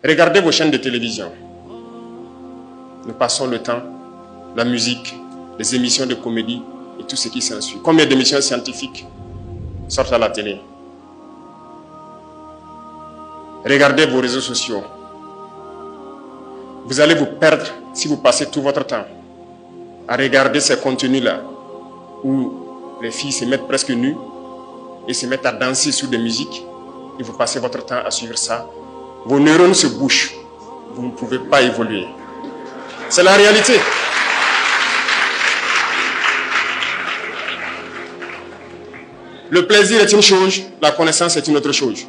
Regardez vos chaînes de télévision. Nous passons le temps, la musique, les émissions de comédie et tout ce qui s'ensuit. Combien d'émissions scientifiques sortent à la télé? Regardez vos réseaux sociaux. Vous allez vous perdre si vous passez tout votre temps à regarder ces contenus-là où les filles se mettent presque nues et se mettent à danser sur des musiques et vous passez votre temps à suivre ça. Vos neurones se bouchent. Vous ne pouvez pas évoluer. C'est la réalité. Le plaisir est une chose, la connaissance est une autre chose.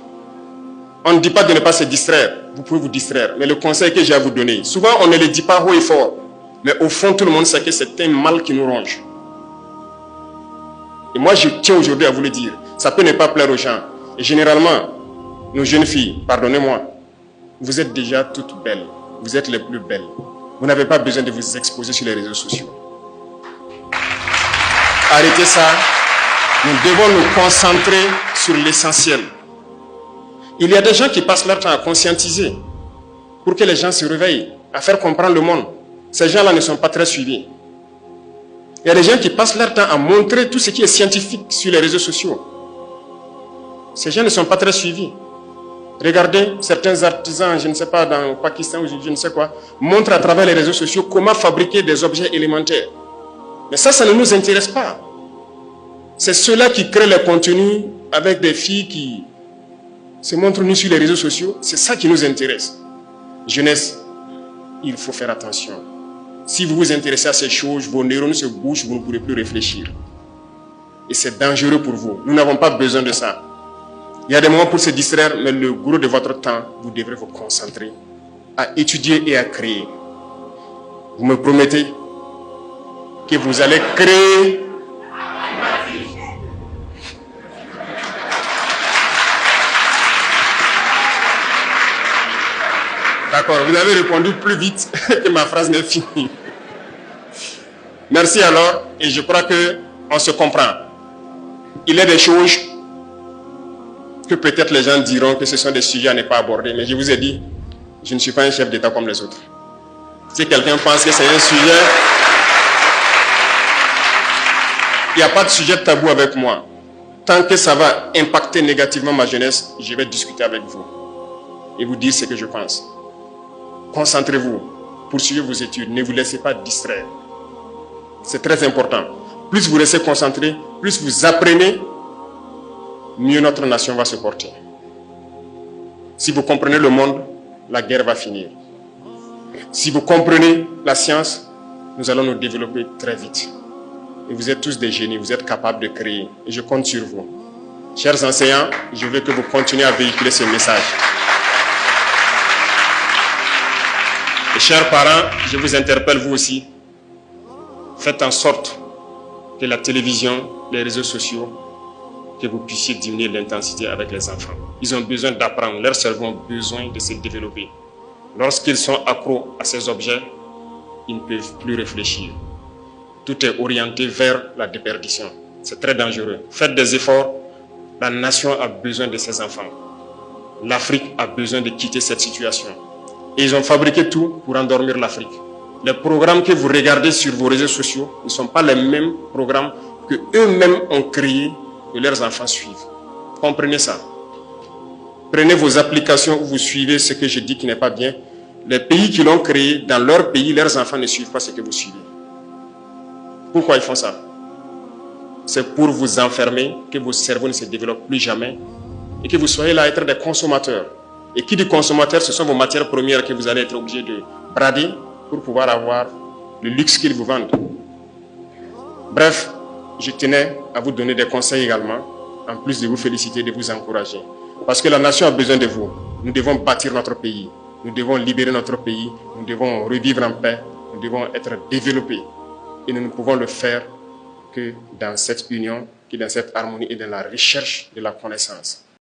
On ne dit pas de ne pas se distraire. Vous pouvez vous distraire. Mais le conseil que j'ai à vous donner, souvent on ne le dit pas haut et fort. Mais au fond, tout le monde sait que c'est un mal qui nous ronge. Et moi, je tiens aujourd'hui à vous le dire. Ça peut ne pas plaire aux gens. Et généralement, nos jeunes filles, pardonnez-moi, vous êtes déjà toutes belles. Vous êtes les plus belles. Vous n'avez pas besoin de vous exposer sur les réseaux sociaux. Arrêtez ça. Nous devons nous concentrer sur l'essentiel. Il y a des gens qui passent leur temps à conscientiser pour que les gens se réveillent, à faire comprendre le monde. Ces gens-là ne sont pas très suivis. Il y a des gens qui passent leur temps à montrer tout ce qui est scientifique sur les réseaux sociaux. Ces gens ne sont pas très suivis. Regardez, certains artisans, je ne sais pas, dans le Pakistan ou je ne sais quoi, montrent à travers les réseaux sociaux comment fabriquer des objets élémentaires. Mais ça ne nous intéresse pas. C'est ceux-là qui créent les contenus avec des filles qui se montrent nues sur les réseaux sociaux. C'est ça qui nous intéresse. Jeunesse, il faut faire attention. Si vous vous intéressez à ces choses, vos neurones se bouchent, vous ne pourrez plus réfléchir. Et c'est dangereux pour vous. Nous n'avons pas besoin de ça. Il y a des moments pour se distraire, mais le gros de votre temps, vous devrez vous concentrer à étudier et à créer. Vous me promettez que vous allez créer. D'accord, vous avez répondu plus vite que ma phrase n'est finie. Merci alors, et je crois qu'on se comprend. Il y a des choses que peut-être les gens diront que ce sont des sujets à ne pas aborder, mais je vous ai dit, je ne suis pas un chef d'État comme les autres. Si quelqu'un pense que c'est un sujet, il n'y a pas de sujet tabou avec moi. Tant que ça va impacter négativement ma jeunesse, je vais discuter avec vous et vous dire ce que je pense. Concentrez-vous, poursuivez vos études, ne vous laissez pas distraire. C'est très important. Plus vous restez concentré, plus vous apprenez, mieux notre nation va se porter. Si vous comprenez le monde, la guerre va finir. Si vous comprenez la science, nous allons nous développer très vite. Et vous êtes tous des génies, vous êtes capables de créer. Et je compte sur vous. Chers enseignants, je veux que vous continuiez à véhiculer ce message. Et chers parents, je vous interpelle vous aussi. Faites en sorte que la télévision, les réseaux sociaux, que vous puissiez diminuer l'intensité avec les enfants. Ils ont besoin d'apprendre, leurs cerveaux ont besoin de se développer. Lorsqu'ils sont accros à ces objets, ils ne peuvent plus réfléchir. Tout est orienté vers la déperdition. C'est très dangereux. Faites des efforts. La nation a besoin de ses enfants. L'Afrique a besoin de quitter cette situation. Et ils ont fabriqué tout pour endormir l'Afrique. Les programmes que vous regardez sur vos réseaux sociaux ne sont pas les mêmes programmes que eux-mêmes ont créés que leurs enfants suivent. Comprenez ça. Prenez vos applications où vous suivez ce que je dis qui n'est pas bien. Les pays qui l'ont créé, dans leur pays, leurs enfants ne suivent pas ce que vous suivez. Pourquoi ils font ça? C'est pour vous enfermer, que vos cerveaux ne se développent plus jamais et que vous soyez là à être des consommateurs. Et qui dit consommateur, ce sont vos matières premières que vous allez être obligés de brader pour pouvoir avoir le luxe qu'ils vous vendent. Bref, je tenais à vous donner des conseils également, en plus de vous féliciter, de vous encourager. Parce que la nation a besoin de vous. Nous devons bâtir notre pays. Nous devons libérer notre pays. Nous devons revivre en paix. Nous devons être développés. Et nous ne pouvons le faire que dans cette union, que dans cette harmonie et dans la recherche de la connaissance.